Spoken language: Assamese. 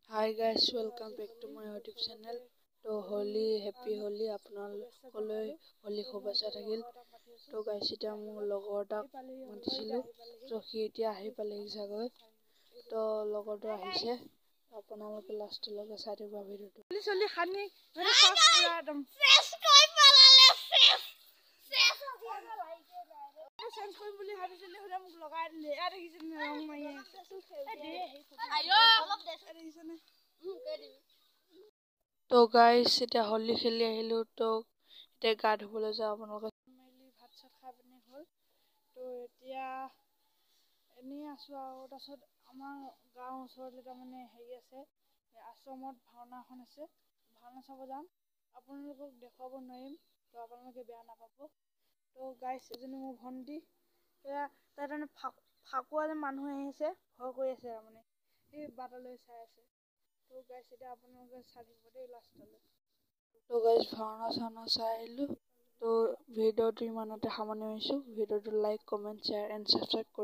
Hi guys, welcome back to my YouTube channel. To Holi, happy Holi. আপোনালোকলৈ হোলী শুভেচ্ছা থাকিল। তো গাইছ এতিয়া মোৰ লগৰ এটাক মাতিছিলোঁ। তো সি এতিয়া আহি পালেহি চাগৈ। তো লগৰটো আহিছে। আপোনালোকে লাষ্টলৈকে চাই থাকিব ভিডিঅ'টো। চলি খানি মানে ফাষ্ট পুৰা একদম ফ্ৰেছ কৰি পেলালে ফ্ৰেছ চেঞ্জ কৰিম বুলি ভাবিছিলোঁ হলে মোক লগাই দিলে। এয়া দেখিছেনে ৰং মাৰি আছে। তো গাইছ এতিয়া হোলী খেলি আহিলোঁ। তো এতিয়া গা ধুবলৈ যাওঁ। আপোনালোকে মেলি ভাত চাত খাই পিনি হ'ল। তো এতিয়া এনেই আছোঁ আৰু তাৰপিছত আমাৰ গাঁৱৰ ওচৰতে তাৰমানে হেৰি আছে, আশ্ৰমত ভাওনা এখন আছে, ভাওনা চাব যাম। আপোনালোকক দেখুৱাব নোৱাৰিম, তো আপোনালোকে বেয়া নাপাব। তো গাইছ এজনী মোৰ ভণ্টি, এয়া তাই তাৰমানে ফাকুৱা যে মানুহ আহিছে, ভয় কৰি আছে তাৰমানে সেই বাটলৈ চাই আছে। তো গাইছ এতিয়া আপোনালোকে চাই থাকিব দেই লাষ্টলৈ। তো গাইছ ভাওনা চাওনা চাই আহিলোঁ। তো ভিডিঅ'টো ইমানতে সামৰণি মাৰিছোঁ। ভিডিঅ'টো like, comment, share and subscribe কৰি